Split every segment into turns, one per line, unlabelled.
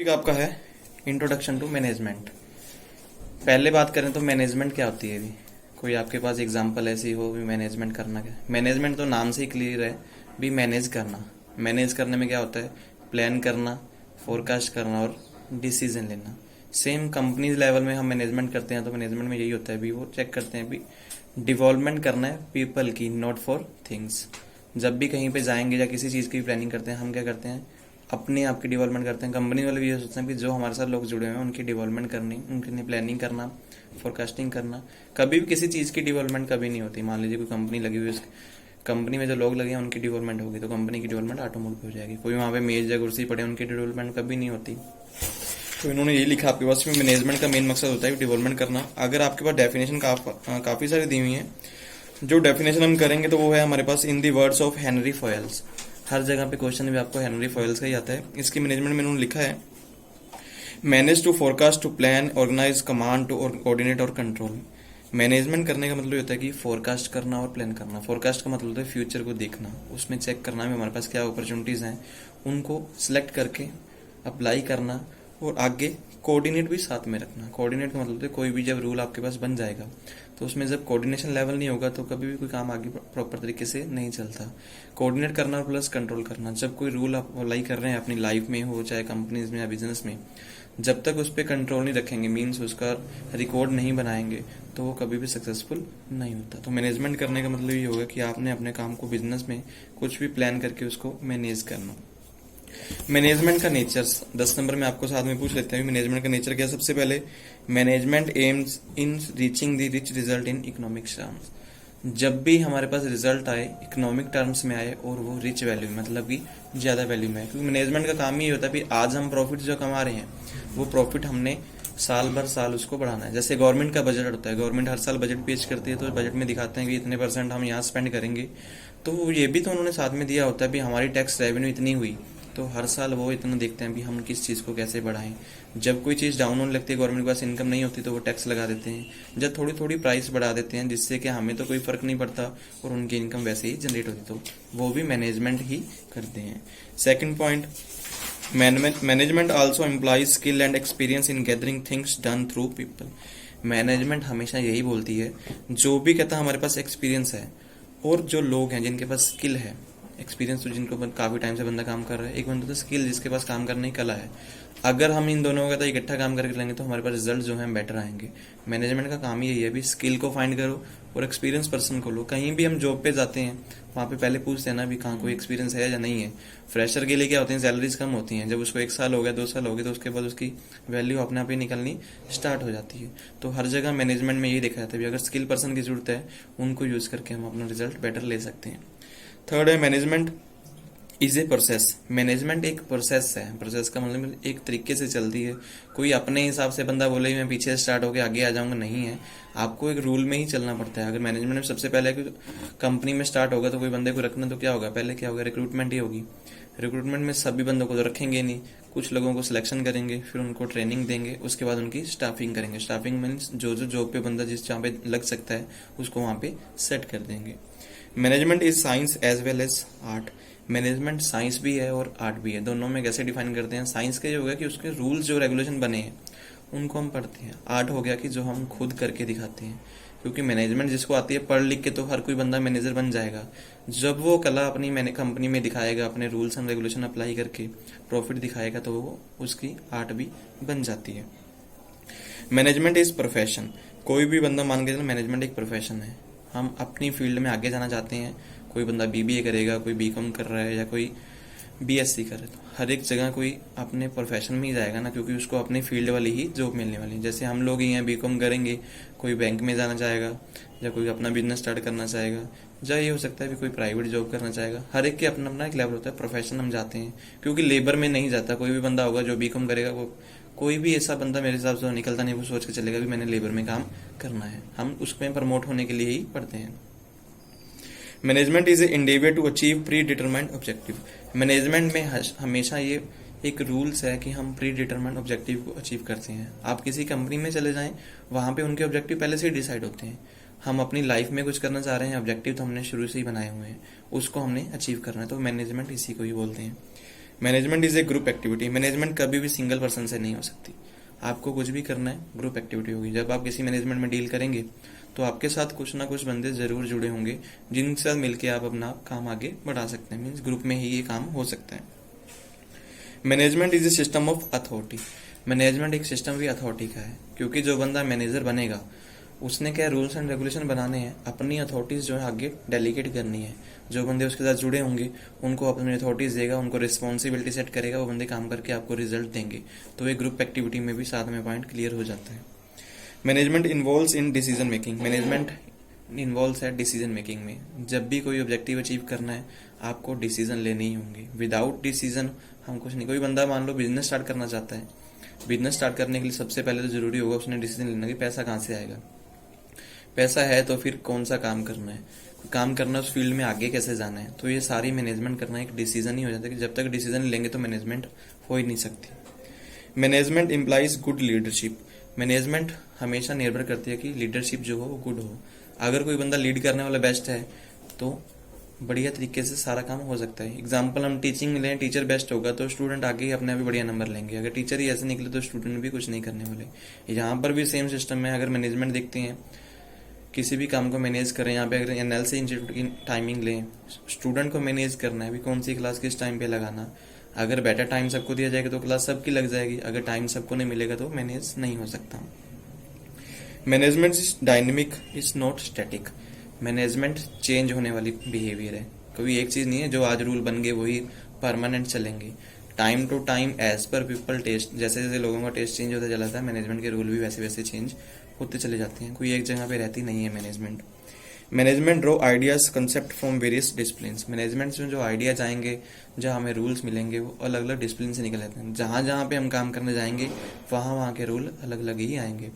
Topic आपका है introduction to management. पहले बात करें तो मैनेजमेंट क्या होती है। भी कोई आपके पास एग्जांपल ऐसी हो भी मैनेजमेंट करना क्या। मैनेजमेंट तो नाम से ही क्लियर है भी मैनेज करना। मैनेज करने में क्या होता है, प्लान करना, फोरकास्ट करना और डिसीजन लेना। सेम कंपनी लेवल में हम मैनेजमेंट करते हैं तो मैनेजमेंट में यही होता है भी वो चेक करते हैं भी डेवलपमेंट करना है पीपल की, नॉट फॉर थिंग्स। जब भी कहीं पे जाएंगे या किसी चीज़ की प्लानिंग करते हैं हम क्या करते हैं, अपने आप की डेवलपमेंट करते हैं। कंपनी वाले भी ये सोचते हैं कि जो हमारे साथ लोग जुड़े हुए हैं उनकी डेवलपमेंट करनी, उनके लिए प्लानिंग करना, फोरकास्टिंग करना। कभी भी किसी चीज़ की डेवलपमेंट कभी नहीं होती। मान लीजिए कोई कंपनी लगी हुई है, कंपनी में जो लोग लगे हैं उनकी डेवलपमेंट होगी तो कंपनी की डेवलपमेंट ऑटोमेटिक हो जाएगी। कोई वहाँ पे मेज या कुर्सी पड़े उनकी डेवलपमेंट कभी नहीं होती। तो इन्होंने यही लिखा आपके पास में मैनेजमेंट का मेन मकसद होता है डेवलपमेंट करना। अगर आपके पास डेफिनेशन काफ़ी सारी दी हुई है, जो डेफिनेशन हम करेंगे तो वो है हमारे पास इन दी वर्ड्स ऑफ हेनरी फॉयल्स। हर जगह पे क्वेश्चन भी आपको हेनरी फॉयल्स का ही आता है। इसकी मैनेजमेंट में उन्होंने लिखा है manage to forecast to plan organise command to coordinate और कंट्रोल। मैनेजमेंट करने का मतलब होता है कि फोरकास्ट करना और प्लान करना। फोरकास्ट का मतलब होता है फ्यूचर को देखना, उसमें चेक करना है हमारे पास क्या अपॉर्चुनिटीज हैं, उनको सिलेक्ट करके अप्लाई करना और आगे कोऑर्डिनेट भी साथ में रखना। कोऑर्डिनेट का मतलब है कोई भी जब रूल आपके पास बन जाएगा तो उसमें जब कोऑर्डिनेशन लेवल नहीं होगा तो कभी भी कोई काम आगे प्रॉपर तरीके से नहीं चलता। कोऑर्डिनेट करना और प्लस कंट्रोल करना। जब कोई रूल आप अप्लाई कर रहे हैं अपनी लाइफ में हो चाहे कंपनीज में या बिजनेस में, जब तक उस पर कंट्रोल नहीं रखेंगे, मीन्स उसका रिकॉर्ड नहीं बनाएंगे तो वो कभी भी सक्सेसफुल नहीं होता। तो मैनेजमेंट करने का मतलब ये होगा कि आपने अपने काम को बिजनेस में कुछ भी प्लान करके उसको मैनेज करना। मैनेजमेंट का नेचर 10 नंबर में आपको साथ में पूछ लेते हैं मैनेजमेंट का नेचर क्या। सबसे पहले management AIIMS in reaching the rich result in economic terms. जब भी हमारे पास रिजल्ट आए इकोनॉमिक टर्म्स में आए और वो रिच वैल्यू मतलब कि ज्यादा वैल्यू में आए, क्योंकि मैनेजमेंट का काम ही होता है कि आज हम प्रॉफिट जो कमा रहे हैं वो प्रॉफिट हमने साल भर साल उसको बढ़ाना है। जैसे गवर्नमेंट का बजट होता है, गवर्नमेंट हर साल बजट पेश करती है तो बजट में दिखाते हैं कि इतने % हम यहाँ स्पेंड करेंगे। तो ये भी तो उन्होंने साथ में दिया होता है भी हमारी टैक्स रेवेन्यू इतनी हुई तो हर साल वो इतना देखते हैं भी हम किस चीज़ को कैसे बढ़ाएं। जब कोई चीज़ डाउन होने लगती है, गवर्नमेंट के पास इनकम नहीं होती तो वो टैक्स लगा देते हैं। जब थोड़ी थोड़ी प्राइस बढ़ा देते हैं जिससे कि हमें तो कोई फर्क नहीं पड़ता और उनकी इनकम वैसे ही जनरेट होती, तो वो भी मैनेजमेंट ही करते हैं। Second point, management also employees skill and experience in gathering things done through people. Management हमेशा यही बोलती है, जो भी कहता है हमारे पास एक्सपीरियंस है और जो लोग हैं जिनके पास स्किल है, एक्सपीरियंस तो जिनको काफी टाइम से बंदा काम कर रहा है, एक बंदा तो स्किल जिसके पास काम करने की कला है। अगर हम इन दोनों का तो इकट्ठा काम करके लेंगे तो हमारे पास रिजल्ट जो है बेटर आएंगे। मैनेजमेंट का काम ही यही है भी स्किल को फाइंड करो और एक्सपीरियंस पर्सन को लो। कहीं भी हम जॉब पे जाते हैं वहाँ पे पहले पूछते हैं ना भी कहाँ कोई एक्सपीरियंस है या नहीं है। फ्रेशर के लिए क्या होते हैं, सैलरीज कम होती हैं। जब उसको 1 साल हो गया 2 साल हो गए तो उसके बाद उसकी वैल्यू अपने आप ही निकलनी स्टार्ट हो जाती है। तो हर जगह मैनेजमेंट में यही देखा जाता है भी अगर स्किल पर्सन की जरूरत है उनको यूज करके हम अपना रिजल्ट बेटर ले सकते हैं। थर्ड है management is a process. Management एक प्रोसेस है। प्रोसेस का मतलब एक तरीके से चलती है। कोई अपने हिसाब से बंदा बोले मैं पीछे स्टार्ट होकर आगे आ जाऊंगा, नहीं है। आपको एक रूल में ही चलना पड़ता है। अगर मैनेजमेंट में सबसे पहले कंपनी में स्टार्ट होगा तो कोई बंदे को रखना तो क्या होगा, पहले क्या होगा, रिक्रूटमेंट ही होगी। रिक्रूटमेंट में सभी बंदों को तो रखेंगे नहीं, कुछ लोगों को सिलेक्शन करेंगे, फिर उनको ट्रेनिंग देंगे, उसके बाद उनकी स्टाफिंग करेंगे। स्टाफिंग मीन्स जो जॉब पे बंदा जिस जहाँ पे लग सकता है उसको वहाँ पे सेट कर देंगे। Management is science as well as art. Management science भी है और आर्ट भी है। दोनों में कैसे डिफाइन करते हैं, साइंस का ये हो गया कि उसके रूल्स जो रेगुलेशन बने हैं उनको हम पढ़ते हैं। आर्ट हो गया कि जो हम खुद करके दिखाते हैं, क्योंकि मैनेजमेंट जिसको आती है पढ़ लिख के तो हर कोई बंदा मैनेजर बन जाएगा। जब वो कला अपनी मैंने कंपनी में दिखाएगा, अपने रूल्स एंड रेगुलेशन अप्लाई करके प्रॉफिट दिखाएगा तो वो उसकी आर्ट भी बन जाती है। Management is profession. कोई भी बंदा मान के चलो मैनेजमेंट एक प्रोफेशन है। हम अपनी फील्ड में आगे जाना चाहते हैं, कोई बंदा BBA करेगा, कोई BCom कर रहा है या कोई BSc कर रहा है, तो हर एक जगह कोई अपने प्रोफेशन में ही जाएगा ना, क्योंकि उसको अपनी फील्ड वाली ही जॉब मिलने वाली है। जैसे हम लोग ही हैं BCom करेंगे, कोई बैंक में जाना चाहेगा या कोई अपना बिजनेस स्टार्ट करना चाहेगा, या ये हो सकता है भी कोई प्राइवेट जॉब करना चाहेगा। हर एक के अपना अपना एक लेवल होता है। प्रोफेशन हम जाते हैं क्योंकि लेबर में नहीं जाता। कोई भी बंदा होगा जो BCom करेगा, वो कोई भी ऐसा बंदा मेरे हिसाब से निकलता नहीं वो सोच के चलेगा कि मैंने लेबर में काम करना है। हम उसमें प्रमोट होने के लिए ही पढ़ते हैं। Management is a endeavour to achieve predetermined objective. Management में हमेशा ये एक रूल्स है कि हम प्री डिटरमाइंड ऑब्जेक्टिव को अचीव करते हैं। आप किसी कंपनी में चले जाएं, वहां पे उनके ऑब्जेक्टिव पहले से ही डिसाइड होते हैं। हम अपनी लाइफ में कुछ करना चाह रहे हैं, ऑब्जेक्टिव तो हमने शुरू से ही बनाए हुए हैं, उसको हमने अचीव करना है। तो मैनेजमेंट इसी को ही बोलते हैं। Management is A group activity. Management कभी भी सिंगल पर्सन से नहीं हो सकती। आपको कुछ भी करना है, ग्रुप एक्टिविटी होगी। जब आप किसी मैनेजमेंट में डील करेंगे तो आपके साथ कुछ ना कुछ बंदे जरूर जुड़े होंगे जिनके साथ मिलकर आप अपना काम आगे बढ़ा सकते हैं। मीन्स ग्रुप में ही ये काम हो सकता है। Management is A system of authority. Management एक सिस्टम भी अथॉरिटी का है, क्योंकि जो बंदा मैनेजर बनेगा उसने क्या रूल्स एंड रेगुलेशन बनाने हैं, अपनी अथॉरिटीज जो है आगे डेलीगेट करनी है। जो बंदे उसके साथ जुड़े होंगे उनको अपनी अथॉरिटीज देगा, उनको रिस्पॉन्सिबिलिटी सेट करेगा, वो बंदे काम करके आपको रिजल्ट देंगे। तो एक ग्रुप एक्टिविटी में भी साथ में पॉइंट क्लियर हो जाता है। Management involves in decision making. Management involves है डिसीजन मेकिंग में। जब भी कोई ऑब्जेक्टिव अचीव करना है आपको डिसीजन लेने ही होंगे। विदाउट डिसीजन हम कुछ नहीं। कोई बंदा मान लो बिजनेस स्टार्ट करना चाहता है, बिजनेस स्टार्ट करने के लिए सबसे पहले तो जरूरी होगा उसने डिसीजन लेना कि पैसा कहाँ से आएगा। पैसा है तो फिर कौन सा काम करना है, काम करना उस फील्ड में आगे कैसे जाना है। तो ये सारी मैनेजमेंट करना एक डिसीजन ही हो जाता है कि जब तक डिसीजन लेंगे तो मैनेजमेंट हो ही नहीं सकती। Management implies good leadership. Management हमेशा निर्भर करती है कि लीडरशिप जो हो वो गुड हो। अगर कोई बंदा लीड करने वाला बेस्ट है तो बढ़िया तरीके से सारा काम हो सकता है। एग्जाम्पल हम टीचिंग में लें, टीचर बेस्ट होगा तो स्टूडेंट आगे ही अपने आप ही बढ़िया नंबर लेंगे। अगर टीचर ही ऐसे निकले तो स्टूडेंट भी कुछ नहीं करने वाले। यहाँ पर भी सेम सिस्टम है। अगर मैनेजमेंट देखते हैं, किसी भी काम को मैनेज करें, यहाँ पे अगर एनएलसी इंस्टीट्यूट की टाइमिंग लें, स्टूडेंट को मैनेज करना है भी कौन सी क्लास किस टाइम पे लगाना। अगर बेटर टाइम सबको दिया जाएगा तो क्लास सबकी लग जाएगी, अगर टाइम सबको नहीं मिलेगा तो मैनेज नहीं हो सकता। Management is dynamic, is not static. Management change होने वाली बिहेवियर है। कोई एक चीज नहीं है जो आज रूल बन गए वही परमानेंट चलेंगे। Time to time as per people taste, जैसे जैसे लोगों का टेस्ट चेंज होता चला था मैनेजमेंट के रूल भी वैसे वैसे चेंज होते चले जाते हैं। कोई एक जगह पे रहती नहीं है management. Management draw ideas concept from various discipline. Management में जो आइडियाज आएंगे, जहाँ हमें रूल्स मिलेंगे वो अलग अलग डिसिप्लिन से निकल आते हैं। जहाँ जहाँ पे हम काम करने जाएंगे वहाँ के रूल अलग अलग ही आएंगे।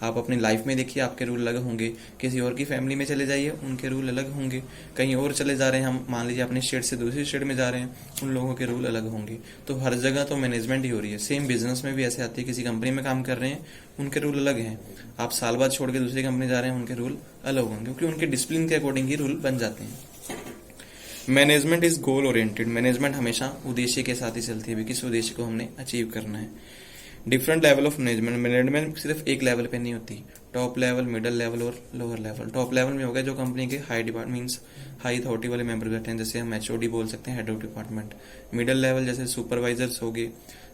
आप अपनी लाइफ में देखिए आपके रूल अलग होंगे, किसी और की फैमिली में चले जाइए उनके रूल अलग होंगे, कहीं और चले जा रहे हैं हम, मान लीजिए अपने स्टेट से दूसरी स्टेट में जा रहे हैं, उन लोगों के रूल अलग होंगे। तो हर जगह तो मैनेजमेंट ही हो रही है। सेम बिजनेस में भी ऐसे आती है, किसी कंपनी में काम कर रहे हैं उनके रूल अलग हैं, आप साल बाद छोड़ के दूसरी कंपनी जा रहे हैं उनके रूल अलग होंगे, क्योंकि उनके डिसिप्लिन के अकॉर्डिंग ही रूल बन जाते हैं। Management is goal oriented. Management हमेशा उद्देश्य के साथ ही चलती है, किस उद्देश्य को हमने अचीव करना है। Different level of management. Management सिर्फ एक लेवल पे नहीं होती, टॉप लेवल, मिडिल लेवल और लोअर लेवल। टॉप लेवल में होगा जो कंपनी के high department means high authority वाले मेंबर बैठे हैं, जैसे हम एचओडी बोल सकते हैं, head of department. Middle level जैसे सुपरवाइजर्स हो गए,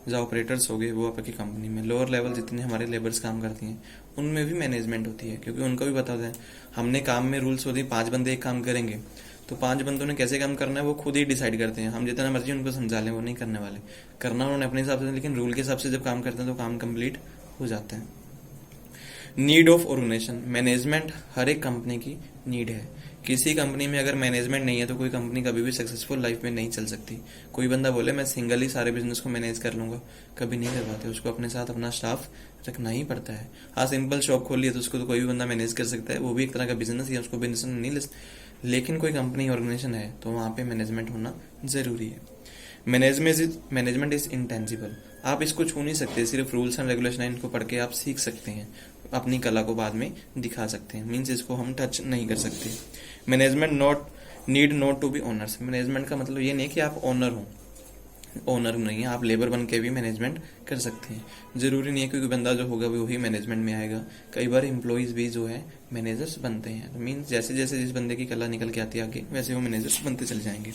जो ऑपरेटर्स हो गए, वो आपकी कंपनी में। लोअर लेवल जितने हमारे लेबर्स काम करती हैं उनमें भी मैनेजमेंट होती है, क्योंकि उनको भी पता होता है हमने काम में रूल्स होते हैं 5 बंदे एक काम करेंगे तो 5 बंदों ने कैसे काम करना है वो खुद ही डिसाइड करते हैं। हम जितना मर्जी उनको समझा लें वो नहीं करने वाले, करना उन्होंने अपने हिसाब से, लेकिन रूल के हिसाब से जब काम करते हैं तो काम कंप्लीट हो जाता है। Need of organisation. मैनेजमेंट हर एक कंपनी की नीड है। किसी कंपनी में अगर मैनेजमेंट नहीं है तो कोई कंपनी कभी भी सक्सेसफुल लाइफ में नहीं चल सकती। कोई बंदा बोले मैं सिंगल ही सारे बिजनेस को मैनेज कर लूंगा, कभी नहीं कर पाते। उसको अपने साथ अपना स्टाफ रखना ही पड़ता है। हाँ, सिंपल शॉप खोल लिया तो उसको तो कोई भी बंदा मैनेज कर सकता है, वो भी एक तरह का बिजनेस ही है, उसको बिजनेस नहीं ले। लेकिन कोई कंपनी ऑर्गेनाइजेशन है तो वहां पे मैनेजमेंट होना जरूरी है। Management is intangible. आप इसको छू नहीं सकते, सिर्फ रूल्स एंड रेगुलेशन इनको पढ़ के आप सीख सकते हैं, अपनी कला को बाद में दिखा सकते हैं, मीन्स इसको हम टच नहीं कर सकते। Management need not to be owners. Management का मतलब ये नहीं कि आप ओनर हो, ओनर नहीं है, आप लेबर बन के भी मैनेजमेंट कर सकते हैं। जरूरी नहीं है क्योंकि बंदा जो होगा वो ही मैनेजमेंट में आएगा। कई बार एम्प्लॉइज भी जो है मैनेजर्स बनते हैं। मीन्स जैसे जैसे जिस बंदे की कला निकल के आती है आगे वैसे वो मैनेजर्स बनते चले जाएंगे।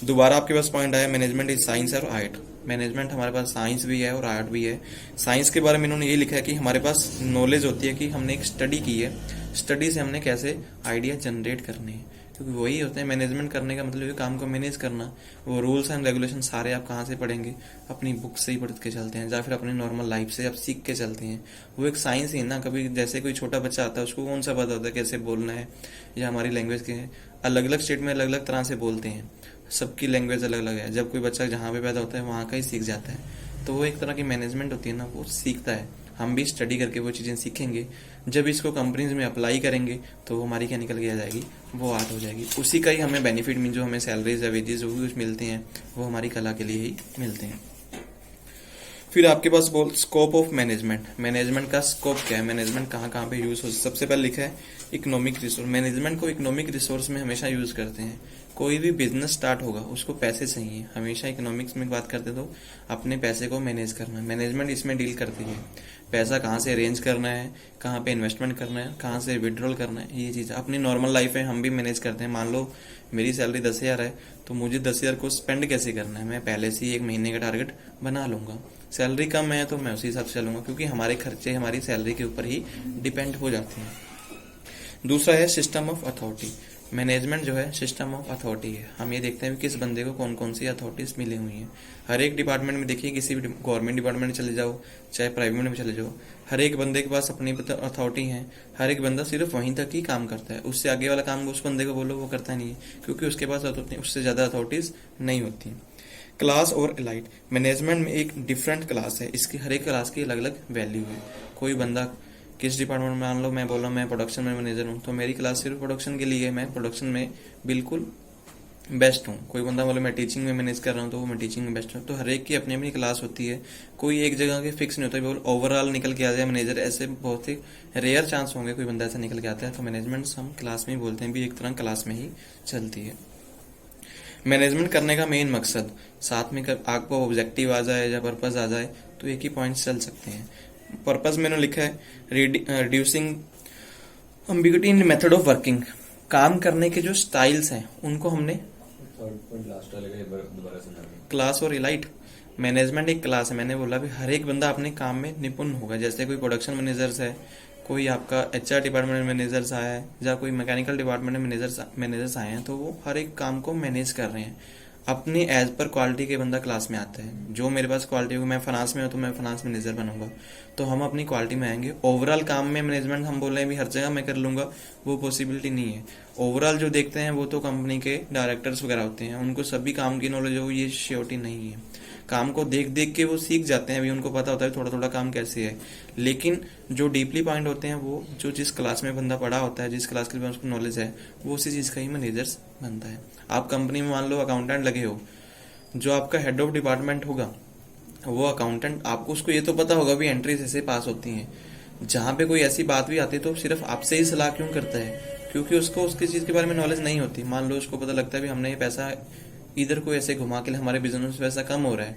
दोबारा आपके पास पॉइंट आया, मैनेजमेंट इज साइंस और आर्ट। मैनेजमेंट हमारे पास साइंस भी है और आर्ट भी है। साइंस के बारे में इन्होंने ये लिखा है कि हमारे पास नॉलेज होती है कि हमने एक स्टडी की है, स्टडी से हमने कैसे आइडिया जनरेट करने हैं, क्योंकि वही होते हैं मैनेजमेंट करने का मतलब काम को मैनेज करना। वो रूल्स एंड रेगुलेशन सारे आप कहाँ से पढ़ेंगे, अपनी बुक से ही पढ़ के चलते हैं या फिर अपनी नॉर्मल लाइफ से आप सीख के चलते हैं। वो एक साइंस ही है ना। कभी जैसे कोई छोटा बच्चा आता है उसको कौन सा पता होता है कैसे बोलना है, या हमारी लैंग्वेज के अलग अलग स्टेट में अलग अलग तरह से बोलते हैं, सबकी लैंग्वेज अलग अलग है। जब कोई बच्चा जहाँ पे पैदा होता है वहाँ का ही सीख जाता है, तो वो एक तरह की मैनेजमेंट होती है ना, वो सीखता है। हम भी स्टडी करके वो चीजें सीखेंगे, जब इसको कंपनीज में अप्लाई करेंगे तो वो हमारी क्या निकल के आ जाएगी, वो आर्ट हो जाएगी। उसी का ही हमें बेनिफिट मीन जो हमें सैलरीज या वेजेस जो भी कुछ मिलते हैं वो हमारी कला के लिए ही मिलते हैं। फिर आपके पास बोल स्कोप ऑफ मैनेजमेंट, मैनेजमेंट का स्कोप क्या है, मैनेजमेंट कहाँ कहाँ पे यूज हो। सबसे पहले लिखा है इकोनॉमिक रिसोर्स, मैनेजमेंट को इकोनॉमिक रिसोर्स में हमेशा यूज करते हैं। कोई भी बिजनेस स्टार्ट होगा उसको पैसे चाहिए, हमेशा इकोनॉमिक्स में बात करते तो अपने पैसे को मैनेज करना है, मैनेजमेंट इसमें डील करती है। पैसा कहाँ से अरेंज करना है, कहाँ पे इन्वेस्टमेंट करना है, कहाँ से विड्रॉल करना है, ये चीज़ अपनी नॉर्मल लाइफ में हम भी मैनेज करते हैं। मान लो मेरी सैलरी 10,000 है तो मुझे 10,000 को स्पेंड कैसे करना है, मैं पहले से ही एक महीने का टारगेट बना लूंगा। सैलरी कम है तो मैं उसी हिसाब से चलूंगा, क्योंकि हमारे खर्चे हमारी सैलरी के ऊपर ही डिपेंड हो जाते हैं। दूसरा है सिस्टम ऑफ अथॉरिटी, मैनेजमेंट जो है सिस्टम ऑफ अथॉरिटी है। हम ये देखते हैं कि किस बंदे को कौन कौन सी अथॉरिटीज मिली हुई हैं। हर एक डिपार्टमेंट में देखिए, किसी भी गवर्नमेंट डिपार्टमेंट में चले जाओ चाहे प्राइवेट में चले जाओ, हर एक बंदे के पास अपनी अथॉरिटी है। हर एक बंदा सिर्फ वहीं तक ही काम करता है, उससे आगे वाला काम उस बंदे को बोलो वो करता नहीं है, क्योंकि उसके पास उससे ज्यादा अथॉरिटीज नहीं होती। क्लास और एलाइट, मैनेजमेंट में एक डिफरेंट क्लास है, इसकी हर एक क्लास की अलग अलग वैल्यू है। कोई बंदा किस डिपार्टमेंट में, मान लो मैं बोला मैं प्रोडक्शन में मैनेजर हूँ तो मेरी क्लास सिर्फ प्रोडक्शन के लिए है, मैं प्रोडक्शन में बिल्कुल बेस्ट हूँ। कोई बंदा बोले मैं टीचिंग में मैनेज कर रहा हूँ तो मैं टीचिंग में बेस्ट हूँ। तो हर एक की अपनी अपनी क्लास होती है, कोई एक जगह के फिक्स नहीं होता। बोल ओवरऑल निकल के आ जाए मैनेजर, ऐसे बहुत ही रेयर चांस होंगे कोई बंदा ऐसा निकल के आता है। तो मैनेजमेंट हम क्लास में ही बोलते हैं, भी एक तरह क्लास में ही चलती है। मैनेजमेंट करने का मेन मकसद, साथ में आपको ऑब्जेक्टिव आ जाए या पर्पज आ जाए तो एक ही पॉइंट चल सकते हैं। पर्पज मैंने लिखा है reducing ambiguity in method of working, काम करने के जो स्टाइल्स हैं उनको हमने क्लास और इलाइट। मैनेजमेंट एक क्लास है, मैंने बोला भी हर एक बंदा अपने काम में निपुण होगा। जैसे कोई प्रोडक्शन मैनेजर्स है, कोई आपका एचआर डिपार्टमेंट में मैनेजर्स आया है, या कोई मैकेनिकल डिपार्टमेंट में मैनेजर्स आए हैं, तो वो हर एक काम को मैनेज कर रहे हैं अपनी एज पर क्वालिटी के। बंदा क्लास में आता है, जो मेरे पास क्वालिटी होगी, मैं फाइनेंस में हूँ तो मैं फाइनेंस मैनेजर बनूंगा, तो हम अपनी क्वालिटी में आएंगे। ओवरऑल काम में मैनेजमेंट हम बोल रहे हैं भी हर जगह मैं कर लूंगा, वो पॉसिबिलिटी नहीं है। ओवरऑल जो देखते हैं वो तो कंपनी के डायरेक्टर्स वगैरह होते हैं, उनको सभी काम की नॉलेज हो, ये श्योरिटी नहीं है। काम को देख देख के वो सीख जाते हैं, अभी उनको पता होता है थोड़ा थोड़ा काम कैसे है, लेकिन जो डीपली पॉइंट होते हैं वो जो जिस क्लास में बंदा पढ़ा होता है, जिस क्लास के लिए उसको नॉलेज है, वो उसी चीज का ही मैनेजर्स बनता है। आप कंपनी में मान लो अकाउंटेंट लगे हो, जो आपका हेड ऑफ डिपार्टमेंट होगा वो अकाउंटेंट, आपको उसको ये तो पता होगा भी एंट्रीज ऐसे पास होती हैं। जहां पे कोई ऐसी बात भी आती है तो सिर्फ आपसे ही सलाह क्यों करता है, क्योंकि उसको उसकी चीज के बारे में नॉलेज नहीं होती। मान लो उसको पता लगता है भी हमने ये पैसा इधर को ऐसे घुमा के हमारे बिजनेस में पैसा कम हो रहा है,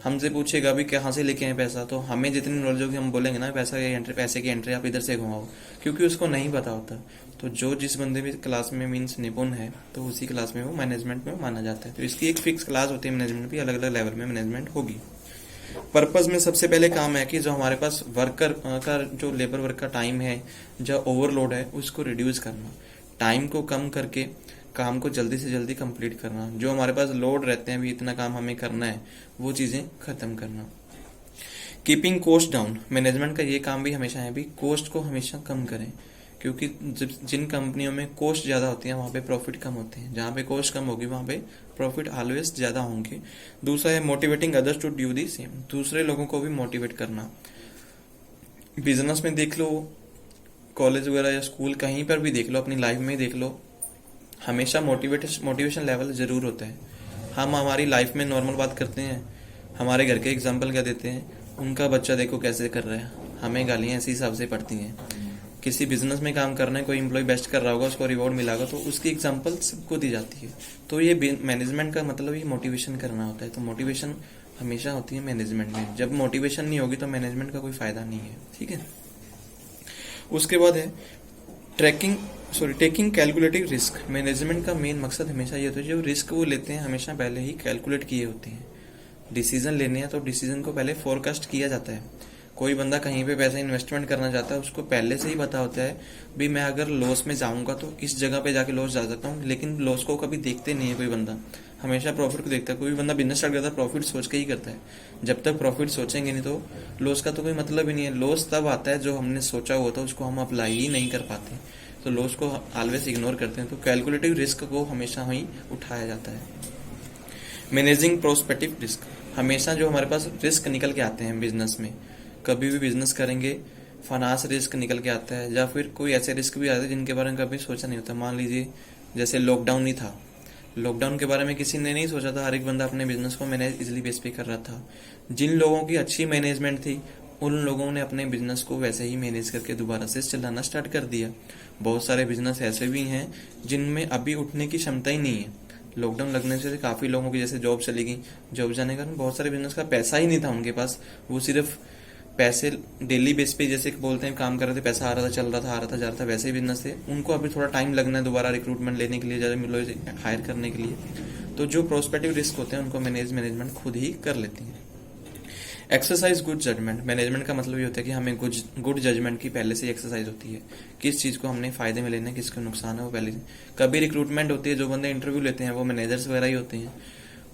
हमसे पूछेगा भी कहाँ से लेके आए पैसा, तो हमें जितनी नॉलेज होगी हम बोलेंगे ना पैसे की एंट्री आप इधर से घुमाओ, क्योंकि उसको नहीं पता होता। तो जो जिस बंदे भी क्लास में मीन्स निपुण है तो उसी क्लास में वो मैनेजमेंट में माना जाता है। तो इसकी एक फिक्स क्लास होती है, मैनेजमेंट भी अलग अलग लेवल में मैनेजमेंट होगी। पर्पज में सबसे पहले काम है कि जो हमारे पास वर्कर का जो लेबर वर्क का टाइम है, जो ओवरलोड है, उसको रिड्यूस करना, टाइम को कम करके काम को जल्दी से जल्दी कंप्लीट करना। जो हमारे पास लोड रहते हैं भी इतना काम हमें करना है, वो चीजें खत्म करना। कीपिंग कोस्ट डाउन, मैनेजमेंट का ये काम भी हमेशा है भी कोस्ट को हमेशा कम करें, क्योंकि जिन कंपनियों में कोस्ट ज्यादा होती है वहां पे प्रॉफिट कम होते हैं, जहां पे कोस्ट कम होगी वहां पे प्रॉफिट ऑलवेज ज्यादा होंगे। दूसरा है motivating others to do the same, दूसरे लोगों को भी मोटिवेट करना। बिजनेस में देख लो, कॉलेज वगैरह या स्कूल कहीं पर भी देख लो, अपनी लाइफ में देख लो, हमेशा मोटिवेशन लेवल जरूर होता है। हम हमारी लाइफ में नॉर्मल बात करते हैं, हमारे घर के एग्जाम्पल क्या देते हैं, उनका बच्चा देखो कैसे कर रहा है, हमें गालियां इसी हिसाब से पड़ती हैं। किसी बिजनेस में काम करना है, कोई एम्प्लॉय बेस्ट कर रहा होगा, उसको रिवॉर्ड मिला होगा, तो उसकी एग्जांपल सबको दी जाती है। तो ये मैनेजमेंट का मतलब ही मोटिवेशन करना होता है। तो मोटिवेशन हमेशा होती है मैनेजमेंट में। जब मोटिवेशन नहीं होगी तो मैनेजमेंट का कोई फायदा नहीं है, ठीक है। उसके बाद है टेकिंग कैलकुलेटिव रिस्क। मैनेजमेंट का मेन मकसद हमेशा ये होता है, जो रिस्क वो लेते हैं हमेशा पहले ही कैलकुलेट किए होते हैं। डिसीजन लेने हैं तो डिसीजन को पहले फोरकास्ट किया जाता है। कोई बंदा कहीं पे पैसा इन्वेस्टमेंट करना चाहता है, उसको पहले से ही पता होता है भी मैं अगर लॉस में जाऊंगा तो इस जगह पे जाके लॉस जा सकता हूँ, लेकिन लॉस को कभी देखते नहीं है कोई बंदा, हमेशा प्रॉफिट को देखता है। कोई बंदा बिजनेस स्टार्ट करता है प्रॉफिट सोच के ही करता है, जब तक प्रॉफिट सोचेंगे नहीं तो लॉस का तो कोई मतलब ही नहीं है। लॉस तब आता है जो हमने सोचा हुआ था उसको हम अप्लाई ही नहीं कर पाते, तो लॉस को ऑलवेज इग्नोर करते हैं। तो कैलकुलेटिव रिस्क को हमेशा ही उठाया जाता है। मैनेजिंग प्रोस्पेक्टिव रिस्क, हमेशा जो हमारे पास रिस्क निकल के आते हैं बिजनेस में, कभी भी बिजनेस करेंगे फाइनेंस रिस्क निकल के आता है, या फिर कोई ऐसे रिस्क भी आते हैं जिनके बारे में कभी सोचा नहीं होता। मान लीजिए जैसे लॉकडाउन ही था, लॉकडाउन के बारे में किसी ने नहीं सोचा था, हर एक बंदा अपने बिजनेस को मैनेज इजिली बेस पे कर रहा था। जिन लोगों की अच्छी मैनेजमेंट थी उन लोगों ने अपने बिजनेस को वैसे ही मैनेज करके दोबारा से चलाना स्टार्ट कर दिया। बहुत सारे बिजनेस ऐसे भी हैं जिनमें अभी उठने की क्षमता ही नहीं है। लॉकडाउन लगने से काफी लोगों की जैसे जॉब चली गई, जॉब जाने का बहुत सारे बिजनेस का पैसा ही नहीं था उनके पास। वो सिर्फ पैसे डेली बेस पे जैसे बोलते हैं काम कर रहे थे, पैसा आ रहा था, चल रहा था, आ रहा था, जा रहा था, वैसे ही बिजनेस थे। उनको अभी थोड़ा टाइम लगना है दोबारा रिक्रूटमेंट लेने के लिए, ज़्यादा हायर करने के लिए। तो जो प्रोस्पेक्टिव रिस्क होते हैं उनको मैनेजमेंट खुद ही कर लेती है। Exercise good judgement. मैनेजमेंट का मतलब ये होता है कि हमें गुड जजमेंट की पहले से एक्सरसाइज होती है। किस चीज को हमने फायदे में लेना है, किसको नुकसान है, वो पहले से। कभी रिक्रूटमेंट होती है, जो बंदे इंटरव्यू लेते हैं वो मैनेजर्स वगैरह ही होते हैं,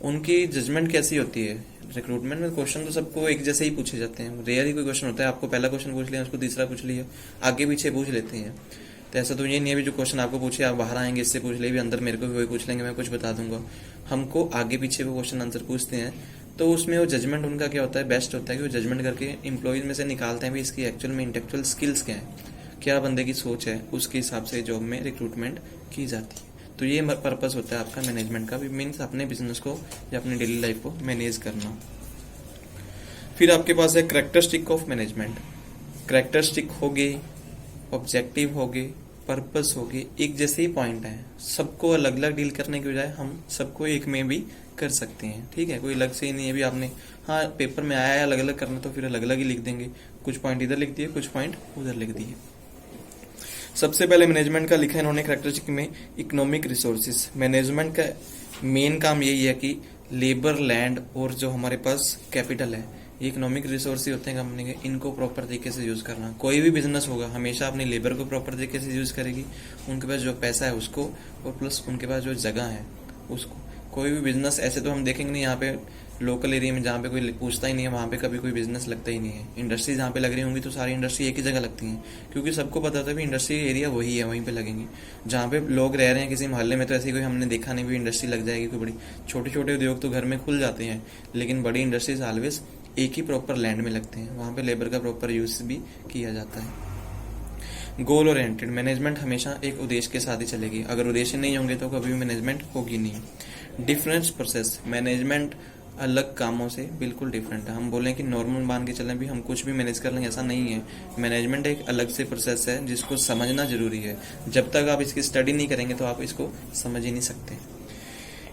उनकी जजमेंट कैसी होती है। रिक्रूटमेंट में क्वेश्चन तो सबको एक जैसे ही पूछे जाते हैं, रेयर ही कोई क्वेश्चन होता है आपको पहला क्वेश्चन पूछ लिया, उसको तीसरा पूछ लिया, आगे पीछे पूछ लेते हैं। तो ऐसा तो ये नहीं है भी जो क्वेश्चन आपको पूछे आप बाहर आएंगे इससे पूछ ले, भी अंदर मेरे को भी वही पूछ लेंगे, मैं कुछ बता दूंगा। हमको आगे पीछे वो क्वेश्चन आंसर पूछते हैं। तो उसमें वो जजमेंट उनका क्या होता है, बेस्ट होता है कि वो जजमेंट करके इम्प्लॉयज में से निकालते हैं भी इसकी एक्चुअल में इंटेलेक्चुअल स्किल्स क्या है, क्या बंदे की सोच है, उसके हिसाब से जॉब में रिक्रूटमेंट की जाती है। तो ये पर्पस होता है आपका मैनेजमेंट का भी, मीन्स अपने बिजनेस को या अपनी डेली लाइफ को मैनेज करना। फिर आपके पास है कैरेक्टरिस्टिक ऑफ मैनेजमेंट। कैरेक्टरिस्टिक हो गए, ऑब्जेक्टिव हो गए, पर्पस हो गए, एक जैसे ही पॉइंट है। सबको अलग अलग डील करने के बजाय हम सबको एक में भी कर सकते हैं। ठीक है, कोई अलग से ही नहीं है भी आपने हाँ पेपर में आया है अलग अलग करना तो फिर अलग अलग ही लिख देंगे, कुछ पॉइंट इधर लिख दिए, कुछ पॉइंट उधर लिख दिए। सबसे पहले मैनेजमेंट का लिखा है इन्होंने कैरेक्टरिस्टिक में इकोनॉमिक रिसोर्सेज। मैनेजमेंट का मेन काम यही है कि लेबर, लैंड और जो हमारे पास कैपिटल है, ये इकोनॉमिक रिसोर्स होते हैं कंपनी के, इनको प्रॉपर तरीके से यूज करना। कोई भी बिजनेस होगा हमेशा अपनी लेबर को प्रॉपर तरीके से यूज करेगी, उनके पास जो पैसा है उसको, और प्लस उनके पास जो जगह है उसको। कोई भी बिजनेस ऐसे तो हम देखेंगे नहीं यहाँ पे लोकल एरिया में जहाँ पे कोई पूछता ही नहीं है वहाँ पे कभी कोई बिजनेस लगता ही नहीं है। इंडस्ट्री जहाँ पे लग रही होंगी तो सारी इंडस्ट्री एक ही जगह लगती हैं, क्योंकि सबको पता था भी इंडस्ट्री एरिया वही है, वहीं पे लगेंगी। जहाँ पे लोग रह रहे हैं किसी मोहल्ले में तो ऐसी कोई हमने देखा नहीं भी इंडस्ट्री लग जाएगी कोई बड़ी। छोटे छोटे उद्योग तो घर में खुल जाते हैं, लेकिन बड़ी इंडस्ट्रीज ऑलवेज एक ही प्रॉपर लैंड में लगते हैं, वहाँ पे लेबर का प्रॉपर यूज भी किया जाता है। गोल ओरिएंटेड मैनेजमेंट हमेशा एक उद्देश्य के साथ ही चलेगी, अगर उद्देश्य नहीं होंगे तो कभी भी मैनेजमेंट होगी नहीं। Difference process. मैनेजमेंट अलग कामों से बिल्कुल डिफरेंट है। हम बोलें कि नॉर्मल मान के चलें भी हम कुछ भी मैनेज कर लेंगे, ऐसा नहीं है। मैनेजमेंट एक अलग से प्रोसेस है जिसको समझना जरूरी है। जब तक आप इसकी स्टडी नहीं करेंगे तो आप इसको समझ ही नहीं सकते।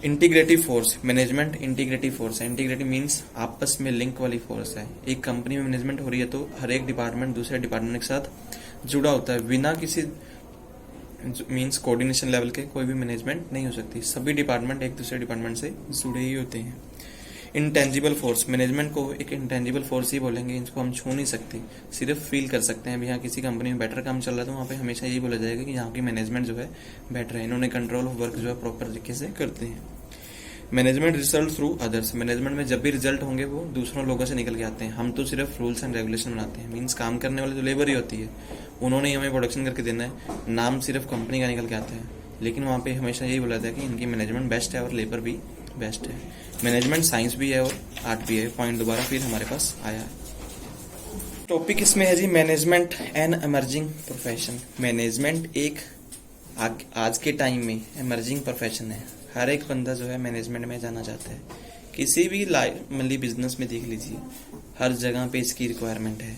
Integrative force. Management integrative force है। इंटीग्रेटिव मीन्स आपस में लिंक वाली फोर्स है। एक कंपनी में मैनेजमेंट हो रही है तो हर एक डिपार्टमेंट दूसरे डिपार्टमेंट के साथ जुड़ा होता है। बिना किसी मीन्स कोऑर्डिनेशन लेवल के कोई भी मैनेजमेंट नहीं हो सकती। सभी डिपार्टमेंट एक दूसरे डिपार्टमेंट से जुड़े ही होते हैं। Intangible force. मैनेजमेंट को एक इंटेंजिबल फोर्स ही बोलेंगे, इनको हम छू नहीं सकते, सिर्फ फील कर सकते हैं। भी यहाँ किसी कंपनी में बेटर काम चल रहा है तो वहाँ पे हमेशा यही बोला जाएगा कि यहाँ की मैनेजमेंट जो है बेटर है, इन्होंने कंट्रोल ऑफ वर्क जो है प्रॉपर तरीके से करते हैं। Management result through others. Management में जब भी रिजल्ट होंगे वो दूसरों लोगों से निकल के आते हैं। हम तो सिर्फ रूल्स एंड रेगुलेशन बनाते हैं, मीन्स काम करने वाले जो लेबर ही होती है उन्होंने ही हमें प्रोडक्शन करके देना है, नाम सिर्फ कंपनी का निकल के आता है। लेकिन वहाँ पे हमेशा यही बोला जाता है कि इनकी मैनेजमेंट बेस्ट है और लेबर भी बेस्ट है। मैनेजमेंट साइंस भी है और आर्ट भी है। पॉइंट दोबारा फिर हमारे पास आया है। टॉपिक इसमें है जी management an emerging profession. Management एक आज के टाइम में एमर्जिंग प्रोफेशन है। हर एक बंदा जो है मैनेजमेंट में जाना चाहता है। किसी भी मतलब बिजनेस में देख लीजिए, हर जगह पे इसकी रिक्वायरमेंट है।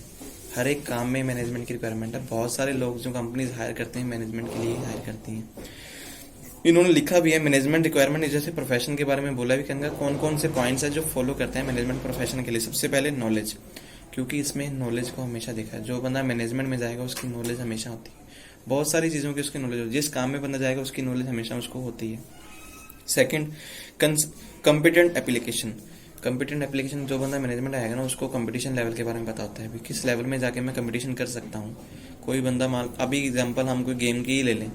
हर एक काम में मैनेजमेंट की रिक्वायरमेंट है। बहुत सारे लोग जो कंपनीज हायर करते हैं मैनेजमेंट के लिए हायर करती हैं। इन्होंने लिखा भी है मैनेजमेंट रिक्वायरमेंट जैसे प्रोफेशन के बारे में बोला भी कहेंगे कौन कौन से पॉइंट्स है जो फॉलो करते हैं मैनेजमेंट प्रोफेशन के लिए। सबसे पहले नॉलेज, क्योंकि इसमें नॉलेज को हमेशा देखा है। जो बंदा मैनेजमेंट में जाएगा उसकी नॉलेज हमेशा होती है, बहुत सारी चीजों की उसकी नॉलेज होती है। जिस काम में बंदा जाएगा उसकी नॉलेज हमेशा उसको होती है। Second, competent application. Competent application, जो बंदा मैनेजमेंट आएगा ना उसको कंपटीशन लेवल के बारे में पता होता है, किस लेवल में जाके मैं कंपटीशन कर सकता हूँ। कोई बंदा मान, अभी एग्जांपल हम कोई गेम की ही ले लें,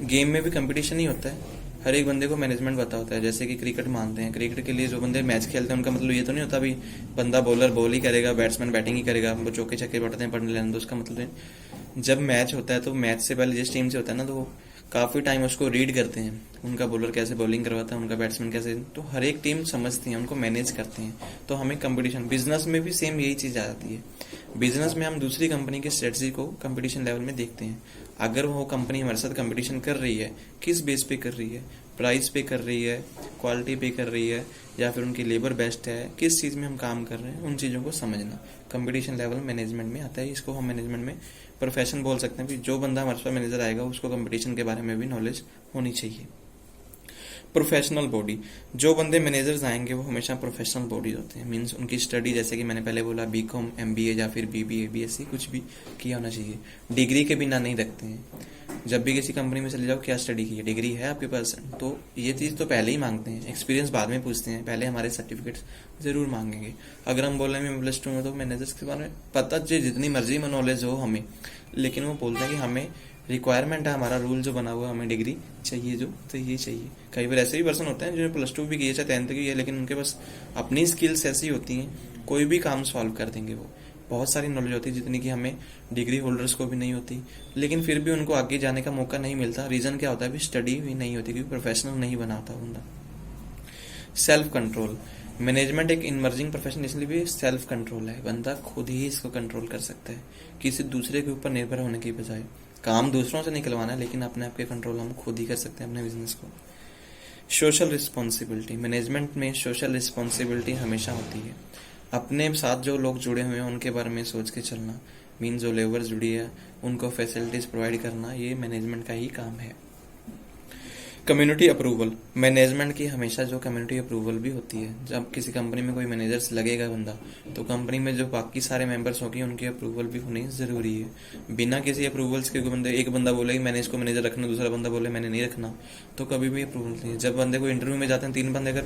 गेम में भी कंपटीशन ही होता है। हर एक बंदे को मैनेजमेंट पता होता है। जैसे कि क्रिकेट मानते हैं, क्रिकेट के लिए जो बंदे मैच खेलते हैं उनका मतलब ये तो नहीं होता भी बंदा बॉलर बॉल ही करेगा, बैट्समैन बैटिंग ही करेगा, वो चौके छक्के पड़ते हैं पढ़ने लेने। तो उसका मतलब जब मैच होता है तो मैच से पहले जिस टीम से होता है ना तो वो काफी टाइम उसको रीड करते हैं, उनका बॉलर कैसे बॉलिंग करवाता है, उनका बैट्समैन कैसे, तो हर एक टीम समझती है, उनको मैनेज करते हैं। तो हमें कंपटीशन, बिजनेस में भी सेम यही चीज आ जाती है। बिजनेस में हम दूसरी कंपनी की स्ट्रेटजी को कंपटीशन लेवल में देखते हैं। अगर वो कंपनी हमारे साथ कंपटीशन कर रही है, किस बेस पे कर रही है, प्राइस पे कर रही है, क्वालिटी पे कर रही है, या फिर उनकी लेबर बेस्ट है, किस चीज़ में हम काम कर रहे हैं, उन चीज़ों को समझना कंपटीशन लेवल मैनेजमेंट में आता है। इसको हम मैनेजमेंट में प्रोफेशन बोल सकते हैं कि जो बंदा हमारे पास मैनेजर आएगा उसको कंपटीशन के बारे में भी नॉलेज होनी चाहिए। प्रोफेशनल बॉडी, जो बंदे मैनेजर्स आएंगे वो हमेशा प्रोफेशनल बॉडी होते हैं। मींस उनकी स्टडी, जैसे कि मैंने पहले बोला, बीकॉम, एमबीए या फिर बीबीए, बीएससी कुछ भी किया होना चाहिए। डिग्री के बिना नहीं रखते हैं। जब भी किसी कंपनी में चले जाओ, क्या स्टडी की है, डिग्री है आपके पास, तो ये चीज़ तो पहले ही मांगते हैं। एक्सपीरियंस बाद में पूछते हैं, पहले हमारे सर्टिफिकेट्स जरूर मांगेंगे। अगर हम बोल रहे हैं प्लस 2 में, तो मैनेजर्स के बारे में पता जितनी मर्जी में नॉलेज हो हमें, लेकिन वो बोलते हैं कि हमें रिक्वायरमेंट है, हमारा रूल जो बना हुआ है, हमें डिग्री चाहिए जो, तो ये चाहिए। कई बार ऐसे भी पर्सन होते हैं जिन्होंने प्लस 2 भी की है, चाहे 10th की है, लेकिन उनके पास अपनी स्किल्स ऐसी होती हैं, कोई भी काम सॉल्व कर देंगे वो। बहुत सारी नॉलेज होती है जितनी कि हमें डिग्री होल्डर्स को भी नहीं होती, लेकिन फिर भी उनको आगे जाने का मौका नहीं मिलता। रीजन क्या होता है? भी स्टडी भी नहीं होती, क्योंकि प्रोफेशनल नहीं बना होता बंदा। सेल्फ कंट्रोल, मैनेजमेंट एक इमर्जिंग प्रोफेशन, इसलिए भी सेल्फ कंट्रोल है। बंदा खुद ही इसको कंट्रोल कर सकता है, किसी दूसरे के ऊपर निर्भर होने की बजाय। काम दूसरों से निकलवाना है, लेकिन अपने आप के कंट्रोल हम खुद ही कर सकते हैं अपने बिजनेस को। सोशल रिस्पॉन्सिबिलिटी, मैनेजमेंट में सोशल रिस्पॉन्सिबिलिटी हमेशा होती है। अपने साथ जो लोग जुड़े हुए हैं उनके बारे में सोच के चलना, मीन जो लेबर जुड़ी है उनको फैसिलिटीज प्रोवाइड करना, ये मैनेजमेंट का ही काम है। कम्युनिटी अप्रूवल, मैनेजमेंट की हमेशा जो कम्युनिटी अप्रूवल भी होती है। जब किसी कंपनी में कोई मैनेजर्स लगेगा बंदा, तो कंपनी में जो बाकी सारे मेंबर्स होंगे उनकी अप्रूवल भी होनी जरूरी है। बिना किसी अप्रूवल्स के बंदे, एक बंदा बोले कि मैंने इसको मैनेजर रखना, दूसरा बंदा बोले मैंने नहीं रखना, तो कभी भी अप्रूवल नहीं है। जब बंदे को इंटरव्यू में जाते हैं, 3 बंदे अगर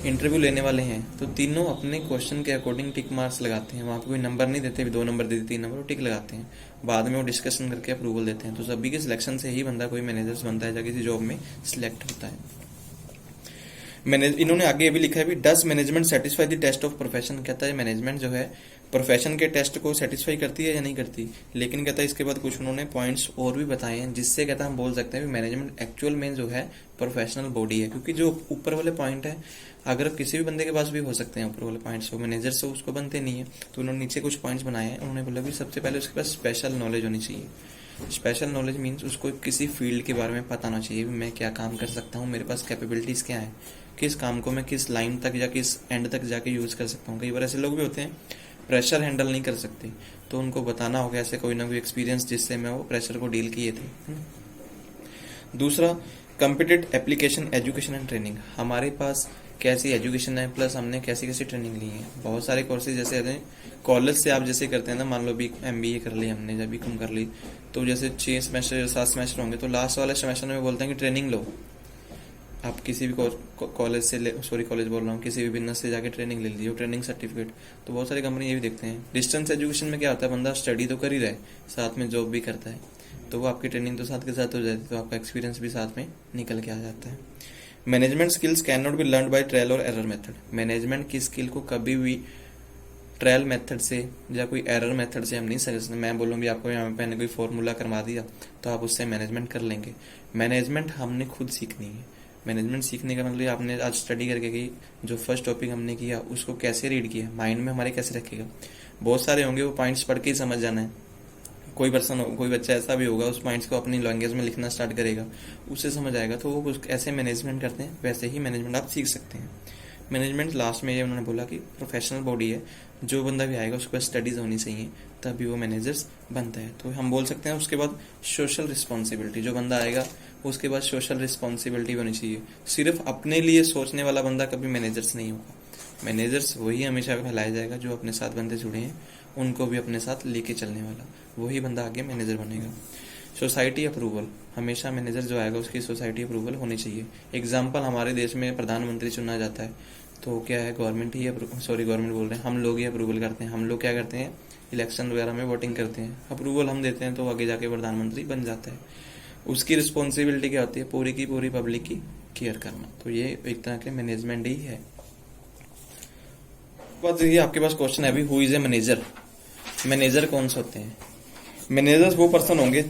इंटरव्यू लेने वाले हैं, तो तीनों अपने क्वेश्चन के अकॉर्डिंग टिक मार्क्स लगाते हैं। वहां पे कोई नंबर नहीं देते, 2 नंबर देते, 3 नंबर, टिक लगाते हैं। बाद में वो डिस्कशन करके अप्रूवल देते हैं। तो सभी के सिलेक्शन से ही बंदा कोई मैनेजर्स बनता है, या किसी जॉब में सिलेक्ट होता है। इन्होंने आगे ये भी लिखा है भी, does management satisfy the test of profession. कहता है मैनेजमेंट जो है प्रोफेशन के टेस्ट को सेटिस्फाई करती है या नहीं करती। लेकिन कहता है इसके बाद कुछ उन्होंने पॉइंट्स और भी बताए हैं, जिससे कहता है हम बोल सकते हैं मैनेजमेंट एक्चुअल में जो है प्रोफेशनल बॉडी है। क्योंकि जो ऊपर वाले पॉइंट है, अगर किसी भी बंदे के पास भी हो सकते हैं ऊपर वाले पॉइंट्स, वो मैनेजर से उसको बनते नहीं है। तो उन्होंने नीचे कुछ पॉइंट्स बनाए हैं। उन्होंने बोला भी सबसे पहले उसके पास स्पेशल नॉलेज होनी चाहिए। स्पेशल नॉलेज मीन्स उसको किसी फील्ड के बारे में पता होना चाहिए, मैं क्या काम कर सकता हूँ, मेरे पास कैपेबिलिटीज क्या है, किस काम को मैं किस लाइन तक या किस एंड तक जाके यूज कर सकता हूँ। कई बार ऐसे लोग भी होते हैं प्रेशर हैंडल नहीं कर सकते, तो उनको बताना होगा ऐसे कोई ना कोई एक्सपीरियंस जिससे मैं वो प्रेशर को डील किए थे। दूसरा, competed application education and training. हमारे पास कैसी एजुकेशन है, प्लस हमने कैसी कैसी ट्रेनिंग ली है। बहुत सारे कोर्सेज जैसे होते हैं कॉलेज से, आप जैसे करते हैं ना, मान लो भी MBA कर ली हमने, जब BCom कर ली, तो जैसे 6 सेमेस्टर 7 सेमेस्टर होंगे, तो लास्ट वाले सेमेस्टर में बोलते हैं कि ट्रेनिंग लो। आप किसी भी कॉलेज से कॉलेज बोल रहा हूँ, किसी भी बिजनेस से जाके ट्रेनिंग ले लीजिए, ट्रेनिंग सर्टिफिकेट। तो बहुत सारी कंपनी ये भी देखते हैं। डिस्टेंस एजुकेशन में क्या होता है, बंदा स्टडी तो कर ही रहा है, साथ में जॉब भी करता है, तो वो आपकी ट्रेनिंग तो साथ के साथ हो जाती है, तो आपका एक्सपीरियंस भी साथ में निकल के आ जाता है। Management skills can not be learn by trial और एरर मेथड। मैनेजमेंट की स्किल को कभी भी ट्रायल मेथड से या कोई एरर मेथड से हम नहीं समझ सकते। मैं बोलूँ भी आपको यहाँ पे मैंने कोई फॉर्मूला करवा दिया तो आप उससे मैनेजमेंट कर लेंगे। मैनेजमेंट हमने खुद सीखनी है। मैनेजमेंट सीखने का मतलब आपने आज स्टडी करके गई, जो फर्स्ट टॉपिक हमने किया उसको कैसे रीड किया, माइंड में हमारे कैसे रखेगा। बहुत सारे होंगे, वो पॉइंट्स पढ़ के ही समझ जाना है। कोई बच्चा ऐसा भी होगा, उस पॉइंट्स को अपनी लैंग्वेज में लिखना स्टार्ट करेगा, उससे समझ आएगा। तो वो ऐसे मैनेजमेंट करते हैं, वैसे ही मैनेजमेंट आप सीख सकते हैं। मैनेजमेंट लास्ट में ये उन्होंने बोला कि प्रोफेशनल बॉडी है, जो बंदा भी आएगा उसके पास स्टडीज होनी चाहिए, तभी वो मैनेजर्स बनता है। तो हम बोल सकते हैं उसके बाद सोशल रिस्पॉन्सिबिलिटी, जो बंदा आएगा उसके बाद सोशल रिस्पॉन्सिबिलिटी होनी चाहिए। सिर्फ अपने लिए सोचने वाला बंदा कभी मैनेजर्स नहीं होगा। मैनेजर्स वही हमेशा कहलाया जाएगा जो अपने साथ बंदे जुड़े हैं उनको भी अपने साथ लेके चलने वाला, वही बंदा आगे मैनेजर बनेगा। सोसाइटी अप्रूवल, हमेशा मैनेजर जो आएगा उसकी सोसाइटी अप्रूवल होनी चाहिए। एग्जाम्पल, हमारे देश में प्रधानमंत्री चुना जाता है तो क्या है, गवर्नमेंट बोल रहे हैं, हम लोग ही अप्रूवल करते हैं। हम लोग क्या करते हैं, इलेक्शन वगैरह में वोटिंग करते हैं, अप्रूवल हम देते हैं, तो आगे जाके प्रधानमंत्री बन जाता है। उसकी रिस्पॉन्सिबिलिटी क्या होती है, पूरी की पूरी पब्लिक की केयर करना। तो ये एक तरह के मैनेजमेंट ही है। ये आपके पास क्वेश्चन है अभी, who is a manager. Manager कौन से होते हैं? मैनेजर्स वो पर्सन होंगे,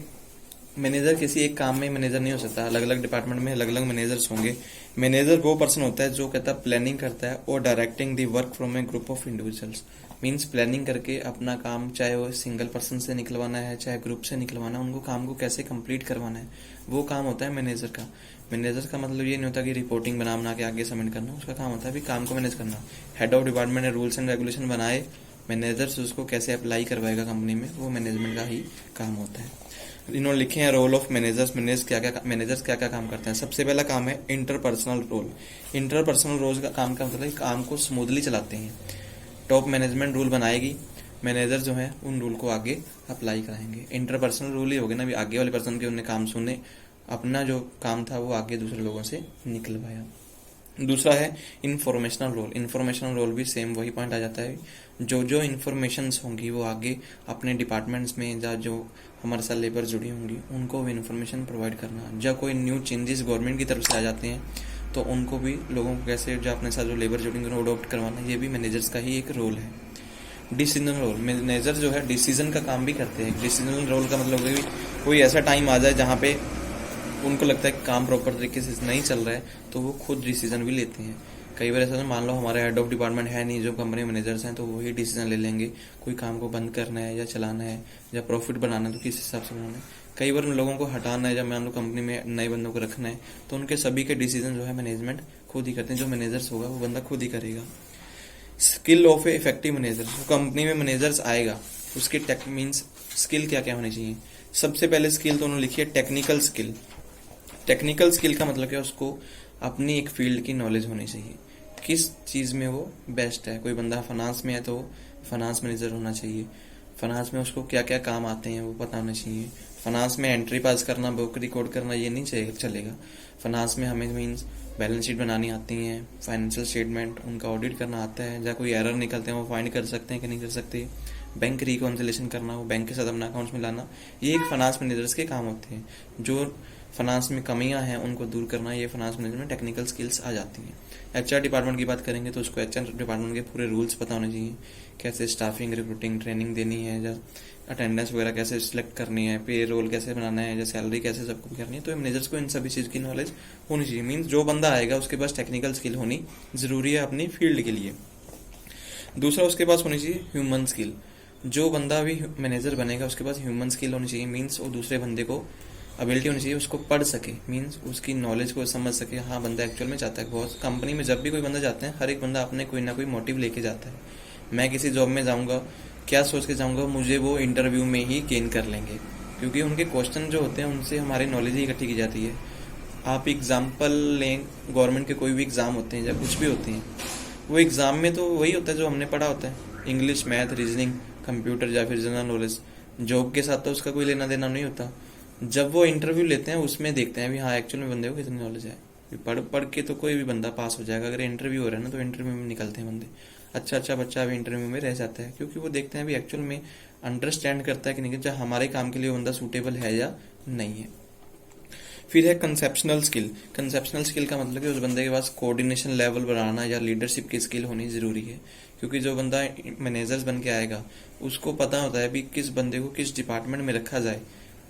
मैनेजर किसी एक काम में मैनेजर नहीं हो सकता, अलग अलग डिपार्टमेंट में अलग अलग मैनेजर्स होंगे। मैनेजर वो पर्सन होता है जो कहता है प्लानिंग करता है और directing the work from A group of individuals. Means planning करके अपना काम, चाहे वो सिंगल पर्सन से निकलवाना है चाहे ग्रुप से निकलवाना है, उनको काम को कैसे कंप्लीट करवाना है, वो काम होता है मैनेजर का। मैनेजर का मतलब ये नहीं होता कि रिपोर्टिंग बना के आगे सबमिट करना, उसका काम होता है भी काम को मैनेज करना। हेड ऑफ डिपार्टमेंट ने रूल्स एंड रेगुलेशन बनाए, मैनेजर्स उसको कैसे अप्लाई करवाएगा कंपनी में, वो मैनेजमेंट का ही काम होता है। इन्होंने लिखे हैं रोल ऑफ मैनेजर्स। मैनेजर्स क्या क्या काम करते हैं। सबसे पहला काम है इंटरपर्सनल रोल। इंटरपर्सनल रोल का काम का मतलब काम को स्मूथली चलाते हैं। टॉप मैनेजमेंट रूल बनाएगी, मैनेजर जो है उन रूल को आगे अप्लाई कराएंगे। इंटरपर्सनल रूल ही हो गए ना, भी आगे वाले पर्सन के उन्हें काम सुने, अपना जो काम था वो आगे दूसरे लोगों से निकलवाया। दूसरा है इंफॉर्मेशनल रोल। इंफॉर्मेशनल रोल भी सेम वही पॉइंट आ जाता है, जो जो इन्फॉर्मेशंस होंगी वो आगे अपने डिपार्टमेंट्स में या जो हमारे साथ लेबर जुड़ी होंगी उनको भी इन्फॉर्मेशन प्रोवाइड करना। जब कोई न्यू चेंजेस गवर्नमेंट की तरफ से आ जाते हैं तो उनको भी लोगों को कैसे जो अपने साथ जो लेबर जुड़ेंगे उनको अडॉप्ट करवाना, ये भी मैनेजर्स का ही एक रोल है। Decision role. मैनेजर जो है डिसीजन का काम भी करते हैं। डिसीजन रोल का मतलब है कोई ऐसा टाइम आ जाए जहाँ पे उनको लगता है कि काम प्रॉपर तरीके से नहीं चल रहा है तो वो खुद डिसीजन भी लेते हैं। कई बार ऐसा मान लो हमारे हेड ऑफ डिपार्टमेंट है नहीं, जो कंपनी मैनेजर्स हैं, तो वही डिसीजन ले लेंगे कोई काम को बंद करना है या चलाना है या प्रॉफिट बनाना है तो किस हिसाब से बनाना है। कई बार उन लोगों को हटाना है, जब मान लो कंपनी में नए बंदों को रखना है तो उनके सभी के डिसीजन जो है मैनेजमेंट खुद ही करते हैं। जो मैनेजर्स होगा वो बंदा खुद ही करेगा। Skill of A effective manager. Company में मैनेजर्स आएगा उसकी टेक मीन्स स्किल क्या क्या होनी चाहिए। सबसे पहले स्किल तो उन्होंने लिखी है टेक्निकल स्किल। टेक्निकल स्किल का मतलब क्या, उसको अपनी एक फील्ड की नॉलेज होनी चाहिए, किस चीज़ में वो बेस्ट है। कोई बंदा फाइनेंस में है तो फाइनेंस मैनेजर होना चाहिए। फाइनेंस में उसको क्या क्या काम आते हैं वो पता होना चाहिए। फाइनेंस में एंट्री पास करना, बुक रिकॉर्ड करना ये नहीं चलेगा। फाइनेंस में हमें मीन्स बैलेंस शीट बनानी आती है, फाइनेंशियल स्टेटमेंट उनका ऑडिट करना आता है, जहाँ कोई एरर निकलते हैं वो फाइंड कर सकते हैं कि नहीं कर सकते। बैंक रिकॉन्सिलेशन करना, वो बैंक के साथ अपना अकाउंट्स मिलाना, ये एक फाइनेंस मैनेजर्स के काम होते हैं। जो फाइनेंस में कमियां हैं उनको दूर करना, ये फाइनेंस मैनेजमेंट में टेक्निकल स्किल्स आ जाती हैं। एचआर डिपार्टमेंट की बात करेंगे तो उसको एचआर डिपार्टमेंट के पूरे रूल्स पता होने चाहिए, कैसे स्टाफिंग रिक्रूटिंग ट्रेनिंग देनी है, या अटेंडेंस वगैरह कैसे सिलेक्ट करनी है, पे रोल कैसे बनाना है, या सैलरी कैसे सबको करनी है। तो मैनेजर्स को इन सभी चीज़ की नॉलेज होनी चाहिए। मीन्स जो बंदा आएगा उसके पास टेक्निकल स्किल होनी जरूरी है अपनी फील्ड के लिए। दूसरा उसके पास होनी चाहिए ह्यूमन स्किल। जो बंदा भी मैनेजर बनेगा उसके पास ह्यूमन स्किल होनी चाहिए। मीन्स वो दूसरे बंदे को एबिलिटी होनी चाहिए, उसको पढ़ सके, मीन्स उसकी नॉलेज को समझ सके। हाँ बंदा एक्चुअल में चाहता है। बहुत कंपनी में जब भी कोई बंदा जाता है, हर एक बंदा अपने कोई ना कोई मोटिव लेके जाता है। मैं किसी जॉब में जाऊंगा क्या सोच के जाऊंगा, मुझे वो इंटरव्यू में ही गेन कर लेंगे, क्योंकि उनके क्वेश्चन जो होते हैं उनसे हमारी नॉलेज ही इकट्ठी की जाती है। आप एग्जाम्पल लें, गवर्नमेंट के कोई भी एग्जाम होते हैं या कुछ भी होते हैं, वो एग्जाम में तो वही होता है जो हमने पढ़ा होता है, इंग्लिश, मैथ, रीजनिंग, कंप्यूटर या फिर जनरल नॉलेज। जॉब के साथ तो उसका कोई लेना देना नहीं होता। जब वो इंटरव्यू लेते हैं उसमें देखते हैं भी हाँ एक्चुअल में बंदे को कितनी नॉलेज है। पढ़ के तो कोई भी बंदा पास हो जाएगा, अगर इंटरव्यू हो रहा है ना तो इंटरव्यू में निकलते हैं बंदे। अच्छा बच्चा भी इंटरव्यू में रह जाता है, क्योंकि वो देखते हैं भी एक्चुअल में अंडरस्टैंड करता है कि नहीं, चाहे हमारे काम के लिए बंदा सूटेबल है या नहीं है। फिर है कंसेप्शनल स्किल। कंसेप्शनल स्किल का मतलब कि उस बंदे के पास कोऑर्डिनेशन लेवल बढ़ाना या लीडरशिप की स्किल होनी जरूरी है, क्योंकि जो बंदा मैनेजर्स बन के आएगा उसको पता होता है भी किस बंदे को किस डिपार्टमेंट में रखा जाए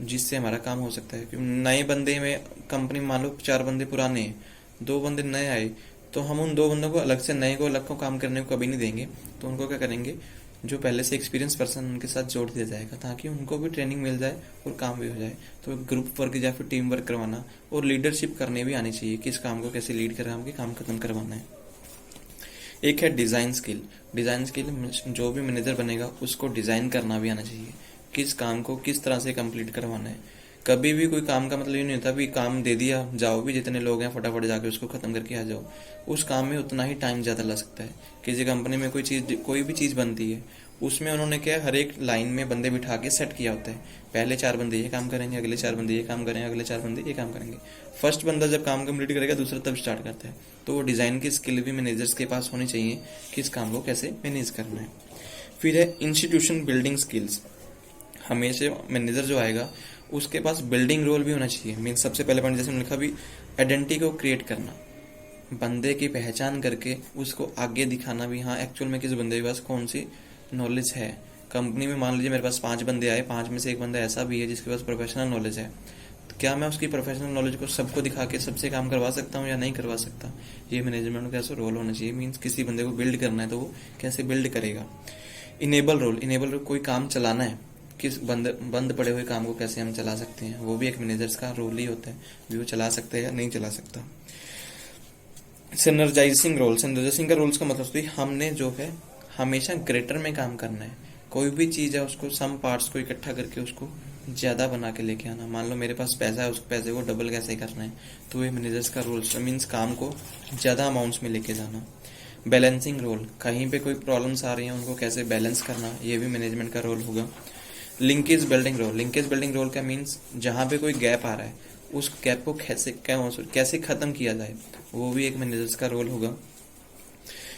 जिससे हमारा काम हो सकता है। क्योंकि नए बंदे में कंपनी मान लो 4 बंदे पुराने हैं, 2 बंदे नए आए, तो हम उन 2 बंदों को अलग से, नए को अलग को काम करने को कभी नहीं देंगे। तो उनको क्या करेंगे, जो पहले से एक्सपीरियंस पर्सन उनके साथ जोड़ दिया जाएगा, ताकि उनको भी ट्रेनिंग मिल जाए और काम भी हो जाए। तो ग्रुप वर्क या फिर टीम वर्क करवाना और लीडरशिप करने भी आनी चाहिए, किस काम को कैसे लीड कर काम खत्म करवाना है। एक है डिजाइन स्किल। डिजाइन स्किल जो भी मैनेजर बनेगा उसको डिजाइन करना भी आना चाहिए, किस काम को किस तरह से कंप्लीट करवाना है। कभी भी कोई काम का मतलब ये नहीं होता भी काम दे दिया जाओ, भी जितने लोग हैं फटाफट जाके उसको खत्म करके आ जाओ। उस काम में उतना ही टाइम ज्यादा लग सकता है। किसी कंपनी में कोई भी चीज बनती है, उसमें उन्होंने क्या हर एक लाइन में बंदे बिठा के सेट किया होता है। पहले 4 बंदे ये काम करेंगे, अगले 4 बंदे ये काम करेंगे, अगले 4 बंदे ये काम करेंगे। फर्स्ट बंदा जब काम कंप्लीट करेगा दूसरा तब स्टार्ट करता है। तो वो डिजाइन की स्किल भी मैनेजर्स के पास होनी चाहिए कि इस काम को कैसे मैनेज करना है। फिर है इंस्टीट्यूशन बिल्डिंग स्किल्स। हमेशा मैनेजर जो आएगा उसके पास बिल्डिंग रोल भी होना चाहिए। मीन सबसे पहले पॉइंट जैसे मैंने लिखा भी, आइडेंटिटी को क्रिएट करना, बंदे की पहचान करके उसको आगे दिखाना भी हाँ एक्चुअल में किस बंदे के पास कौन सी नॉलेज है। कंपनी में मान लीजिए मेरे पास 5 बंदे आए, 5 में से एक बंदा ऐसा भी है जिसके पास प्रोफेशनल नॉलेज है, तो क्या मैं उसकी प्रोफेशनल नॉलेज को सबको दिखा के सबसे काम करवा सकता हूँ या नहीं करवा सकता। ये मैनेजमेंट का ऐसा रोल होना चाहिए। मीन्स किसी बंदे को बिल्ड करना है तो वो कैसे बिल्ड करेगा। इनेबल रोल कोई काम चलाना है, किस बंद पड़े हुए काम को कैसे हम चला सकते हैं, वो भी एक मैनेजर्स का रोल ही होता है, भी वो चला सकते हैं या नहीं चला सकता। सिनर्जाइजिंग का रोल्स का मतलब भी हमने जो है हमेशा ग्रेटर में काम करना है। कोई भी चीज है उसको सम पार्ट्स को इकट्ठा करके उसको ज्यादा बना के लेके आना। मान लो मेरे पास पैसा है, उस पैसे को डबल कैसे करना है, तो ये मैनेजर्स का रोल मीन्स काम को ज्यादा अमाउंट्स में लेके जाना। बैलेंसिंग रोल, कहीं पे कोई प्रॉब्लम्स आ रही हैं उनको कैसे बैलेंस करना, ये भी मैनेजमेंट का रोल होगा। लिंकेज बिल्डिंग रोल का मीन्स जहाँ पे कोई गैप आ रहा है उस गैप को कैसे खत्म किया जाए, वो भी एक मैनेजर्स का रोल होगा।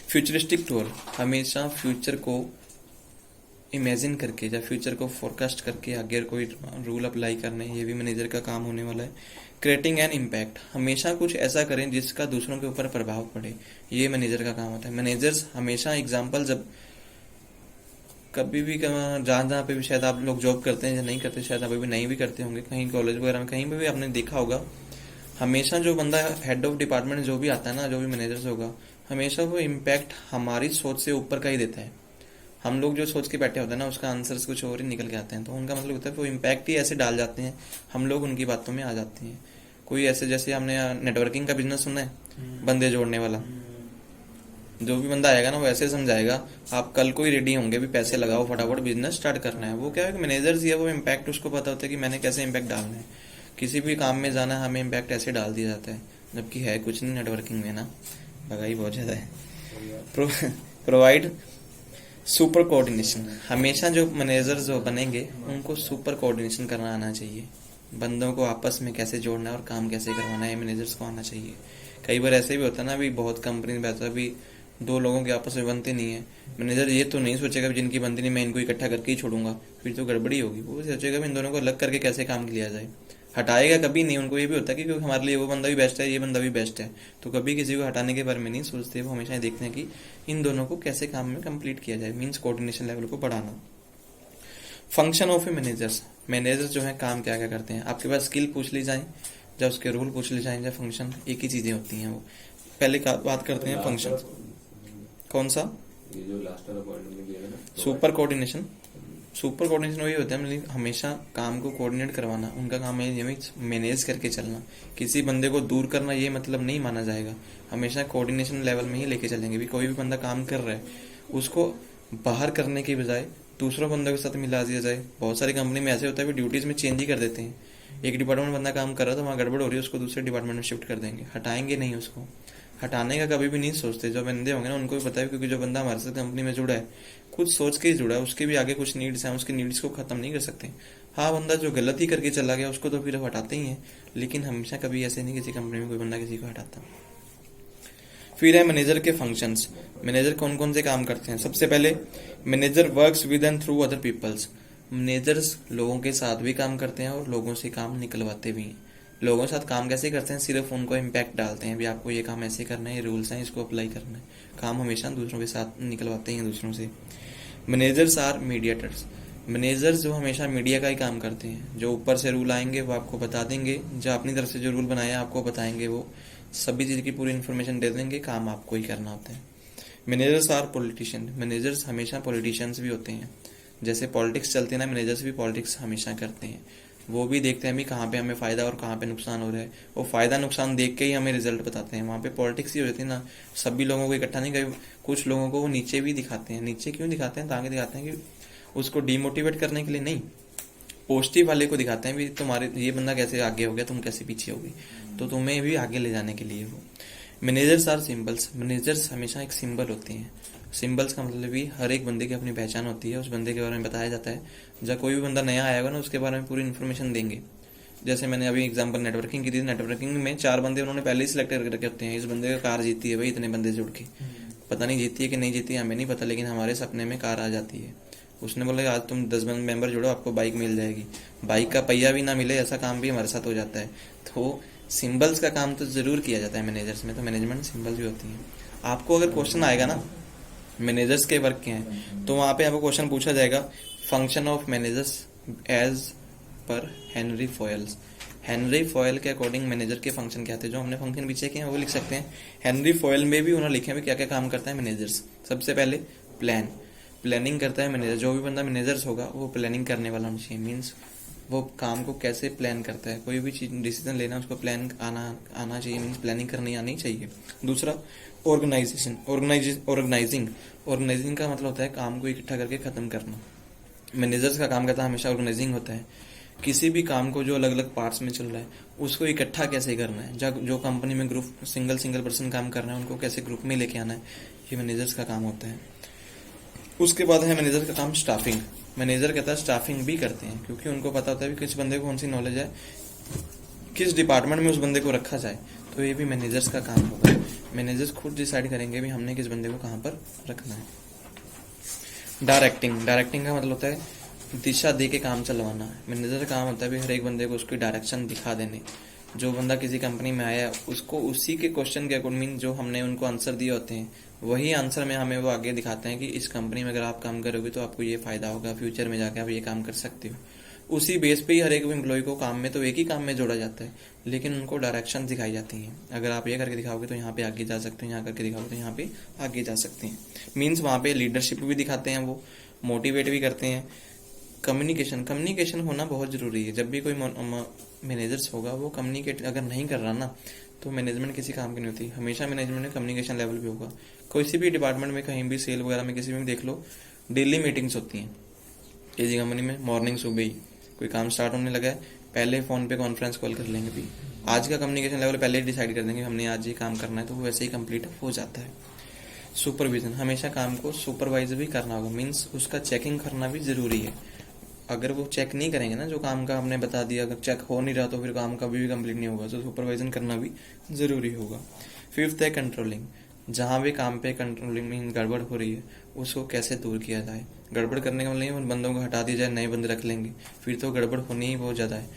फ्यूचरिस्टिक रोल, हमेशा फ्यूचर को इमेजिन करके या फ्यूचर को फोरकास्ट करके आगे कोई रूल अप्लाई करने, ये भी मैनेजर का काम होने वाला है। क्रिएटिंग एन इम्पैक्ट, हमेशा कुछ ऐसा करें जिसका दूसरों के ऊपर प्रभाव पड़े, ये मैनेजर का काम होता है। मैनेजर्स हमेशा एग्जाम्पल, जब कभी भी जहाँ पे भी शायद आप लोग जॉब करते हैं या नहीं करते, शायद अभी भी नहीं भी करते होंगे, कहीं कॉलेज वगैरह में कहीं पे भी आपने देखा होगा, हमेशा जो बंदा हेड ऑफ डिपार्टमेंट जो भी आता है ना, जो भी मैनेजर्स होगा, हमेशा वो इम्पैक्ट हमारी सोच से ऊपर का ही देता है। हम लोग जो सोच के बैठे होते हैं ना, उसका आंसर्स कुछ और ही निकल के आते हैं, तो उनका मतलब होता है वो इम्पैक्ट ही ऐसे डाल जाते हैं, हम लोग उनकी बातों में आ जाते हैं। कोई ऐसे, जैसे हमने नेटवर्किंग का बिजनेस सुना है, बंदे जोड़ने वाला, जो भी बंदा आएगा ना वो ऐसे समझाएगा, आप कल को ही रेडी होंगे, भी पैसे लगाओ, फटाफट बिजनेस स्टार्ट करना है। वो क्या है कि मैनेजर्स ही है, वो इम्पैक्ट उसको पता होता है कि मैंने कैसे इम्पैक्ट डालना है। किसी भी काम में जाना है, हमें इम्पैक्ट ऐसे डाल दिया जाता है, जबकि है कुछ नहीं नेटवर्किंग में ना, भगाई बहुत ज्यादा है। प्रोवाइड सुपर कोऑर्डिनेशन, हमेशा जो मैनेजर जो बनेंगे उनको सुपर कोऑर्डिनेशन करना आना चाहिए। बंदों को आपस में कैसे जोड़ना है और काम कैसे करवाना है, मैनेजर्स को आना चाहिए। कई बार ऐसे भी होता है ना, अभी बहुत कंपनी में ऐसा भी दो लोगों के आपस में बनते नहीं है, मैनेजर ये तो नहीं सोचेगा जिनकी बनती नहीं मैं इनको इकट्ठा करके ही छोड़ूंगा, फिर तो गड़बड़ी होगी। वो सोचेगा इन दोनों को अलग करके कैसे काम लिया जाए, हटाएगा कभी नहीं। उनको ये भी होता है कि क्योंकि हमारे लिए वो बंदा भी बेस्ट है, ये बंदा भी बेस्ट है, तो कभी किसी को हटाने के बारे में नहीं सोचते। वो हमेशा देखते हैं कि इन दोनों को कैसे काम में कंप्लीट किया जाए, मीन्स कोऑर्डिनेशन लेवल को बढ़ाना। फंक्शन ऑफ ए मैनेजर्स जो है काम क्या क्या करते हैं, आपके पास स्किल पूछ ली जाए या उसके रूल पूछ ली जाए या फंक्शन, एक ही चीजें होती हैं। वो पहले बात करते हैं फंक्शन। कौन सा?
ये जो लास्ट वाला पॉइंट में दिया है ना,
सुपर कोऑर्डिनेशन वही होता है, मतलब हमेशा काम को कोऑर्डिनेट करवाना। उनका काम है मैनेज करके चलना, किसी बंदे को दूर करना ये मतलब नहीं माना जाएगा। हमेशा कोऑर्डिनेशन लेवल में ही लेके चलेंगे। भी कोई भी बंदा काम कर रहा है उसको बाहर करने के बजाय दूसरों बंदों के साथ मिला दिया जाए। बहुत सारी कंपनी में ऐसे होता है कि ड्यूटीज में चेंज ही कर देते हैं। एक डिपार्टमेंट बंदा काम कर रहा था, वहाँ गड़बड़ हो रही है, उसको दूसरे डिपार्टमेंट में शिफ्ट कर देंगे, हटाएंगे नहीं। उसको हटाने का कभी भी नहीं सोचते। जो बंदे होंगे ना उनको भी पता है, क्योंकि जो बंदा हमारे साथ कंपनी में जुड़ा है खुद सोच के ही जुड़ा है, उसके भी आगे कुछ नीड्स हैं, उसकी नीड्स को खत्म नहीं कर सकते। हाँ, बंदा जो गलत ही करके चला गया उसको तो फिर हटाते ही हैं, लेकिन हमेशा कभी ऐसे नहीं किसी कंपनी में कोई बंदा किसी को हटाता। फिर है मैनेजर के फंक्शंस। मैनेजर कौन कौन से काम करते हैं? सबसे पहले manager works with and through other peoples. Managers लोगों के साथ भी काम करते हैं और लोगों से काम निकलवाते भी हैं। लोगों के साथ काम कैसे करते हैं? सिर्फ उनको इम्पैक्ट डालते हैं, भी आपको ये काम ऐसे करना है, ये रूल्स हैं, इसको अप्लाई करना है। काम हमेशा दूसरों के साथ निकलवाते हैं दूसरों से। Managers are mediators. मैनेजर्स जो हमेशा मीडिया का ही काम करते हैं, जो ऊपर से रूल आएंगे वो आपको बता देंगे, जो अपनी तरफ से जो रूल बनाया आपको बताएंगे, वो सभी चीज की पूरी इन्फॉर्मेशन दे देंगे, काम आपको ही करना होता है। Managers are politician. मैनेजर्स हमेशा पॉलिटिशियंस भी होते हैं। जैसे पॉलिटिक्स चलते हैं ना, मैनेजर्स भी पॉलिटिक्स हमेशा करते हैं। वो भी देखते हैं भी कहाँ पे हमें फायदा और कहाँ पे नुकसान हो रहा है, वो फायदा नुकसान देख के ही हमें रिजल्ट बताते हैं। वहाँ पे पॉलिटिक्स ही हो जाती है ना, सभी लोगों को इकट्ठा नहीं कर, कुछ लोगों को वो नीचे भी दिखाते हैं। नीचे क्यों दिखाते हैं? ताकि दिखाते हैं कि उसको डिमोटिवेट करने के लिए नहीं, पॉजिटिव वाले को दिखाते हैं भी तुम्हारे ये बंदा कैसे आगे हो गया, तुम कैसे पीछे हो गई, तो तुम्हें भी आगे ले जाने के लिए वो। Managers are symbols. मैनेजर्स हमेशा एक सिंबल होते हैं। सिंबल्स का मतलब भी हर एक बंदे की अपनी पहचान होती है, उस बंदे के बारे में बताया जाता है। जब कोई भी बंदा नया आएगा ना, उसके बारे में पूरी इन्फॉर्मेशन देंगे। जैसे मैंने अभी एग्जांपल नेटवर्किंग की थी, नेटवर्किंग में 4 बंदे उन्होंने पहले ही सिलेक्ट करके रखे होते हैं। इस बंदे का कार जीती है भाई, इतने बंदे जुड़ के, पता नहीं जीती है कि नहीं जीती है हमें नहीं पता, लेकिन हमारे सपने में कार आ जाती है। उसने बोला आज तुम 10 मेंबर जुड़ो, आपको बाइक मिल जाएगी। बाइक का पहिया भी ना मिले ऐसा काम भी हमारे साथ हो जाता है। तो सिंबल्स का काम तो जरूर किया जाता है मैनेजर्स में, तो मैनेजमेंट सिंबल्स भी होती हैं। आपको अगर क्वेश्चन आएगा ना मैनेजर्स के वर्क क्या हैं, तो वहां पे आपको क्वेश्चन पूछा जाएगा function of managers as per Henry Fayol's. Henry Fayol के अकॉर्डिंग मैनेजर के फंक्शन क्या थे, जो हमने फंक्शन पीछे किए हैं वो लिख सकते हैं। हेनरी फॉयल में भी उन्होंने लिखे हैं क्या क्या काम करता है मैनेजर्स। सबसे पहले प्लान। प्लानिंग करता है मैनेजर। जो भी बंदा मैनेजर्स होगा वो प्लानिंग करने वाला होना चाहिए। मीन्स वो काम को कैसे प्लान करता है, कोई भी चीज डिसीजन लेना उसको प्लान आना चाहिए। मीन्स प्लानिंग करनी आनी चाहिए। दूसरा ऑर्गेनाइजेशन, ऑर्गेनाइजिंग का मतलब होता है काम को इकट्ठा करके खत्म करना। मैनेजर्स का काम करता है हमेशा ऑर्गेनाइजिंग होता है। किसी भी काम को जो अलग अलग पार्ट्स में चल रहा है उसको इकट्ठा कैसे करना है, जो कंपनी में ग्रुप सिंगल पर्सन काम कर रहे हैं उनको कैसे ग्रुप में लेके आना है, ये मैनेजर्स का काम होता है। उसके बाद है मैनेजर का काम स्टाफिंग। मैनेजर कहता है स्टाफिंग भी करते हैं, क्योंकि उनको पता होता है कि किस बंदे को कौन सी नॉलेज है, किस डिपार्टमेंट में उस बंदे को रखा जाए, तो ये भी मैनेजर्स का काम होगा। मैनेजर्स खुद डिसाइड करेंगे भी हमने किस बंदे को कहाँ पर रखना है। डायरेक्टिंग का मतलब होता है दिशा दे के काम चलवाना है। मैनेजर का काम होता है भी हर एक बंदे को उसकी डायरेक्शन दिखा देने। जो बंदा किसी कंपनी में आया उसको उसी के क्वेश्चन के अकॉर्डिंग जो हमने उनको आंसर दिए होते हैं वही आंसर में हमें वो आगे दिखाते हैं कि इस कंपनी में अगर आप काम करोगे तो आपको ये फायदा होगा, फ्यूचर में जाके आप ये काम कर सकते हो। उसी बेस पे ही हर एक एम्प्लॉय को काम में तो एक ही काम में जोड़ा जाता है, लेकिन उनको डायरेक्शन दिखाई जाती है। अगर आप ये करके दिखाओगे तो यहाँ पे आगे जा सकते हो, यहाँ करके दिखाओगे तो यहाँ पे आगे जा सकते हैं। मीन्स वहाँ पे लीडरशिप भी दिखाते हैं, वो मोटिवेट भी करते हैं। कम्युनिकेशन होना बहुत जरूरी है। जब भी कोई मैनेजर्स होगा वो कम्युनिकेट अगर नहीं कर रहा ना तो मैनेजमेंट किसी काम की नहीं होती। हमेशा मैनेजमेंट में कम्युनिकेशन लेवल भी होगा। किसी भी डिपार्टमेंट में कहीं भी सेल वगैरह में किसी में भी देख लो, डेली मीटिंग्स होती हैं किसी कंपनी में। मॉर्निंग सुबह ही कोई काम स्टार्ट होने लगा है पहले फोन पे कॉन्फ्रेंस कॉल कर लेंगे भी। आज का कम्युनिकेशन लेवल पहले ही डिसाइड कर देंगे हमने आज ये काम करना है, तो वो वैसे ही कंप्लीट हो जाता है। सुपरविजन, हमेशा काम को सुपरवाइज भी करना होगा। मीन्स उसका चेकिंग करना भी जरूरी है। अगर वो चेक नहीं करेंगे ना जो काम का हमने बता दिया, अगर चेक हो नहीं रहा तो फिर काम कभी भी कंप्लीट नहीं होगा। तो सुपरवाइजन करना भी जरूरी होगा। फिफ्थ है कंट्रोलिंग। जहां भी काम पे कंट्रोलिंग में गड़बड़ हो रही है उसको कैसे दूर किया जाए। गड़बड़ करने का मतलब नहीं उन बंदों को हटा दिया जाए, नए बंदे रख लेंगे, फिर तो गड़बड़ होनी ही बहुत ज्यादा है।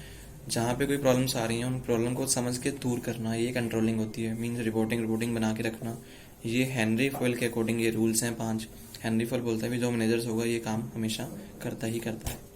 जहां पे कोई प्रॉब्लम्स आ रही हैं उन प्रॉब्लम को समझ के दूर करना, ये कंट्रोलिंग होती है। मीन्स रिपोर्टिंग बना के रखना। ये हेनरी फॉयल के अकॉर्डिंग ये रूल्स हैं 5। हेनरी फॉयल बोलता है भी जो मैनेजर्स होगा ये काम हमेशा करता ही करता है।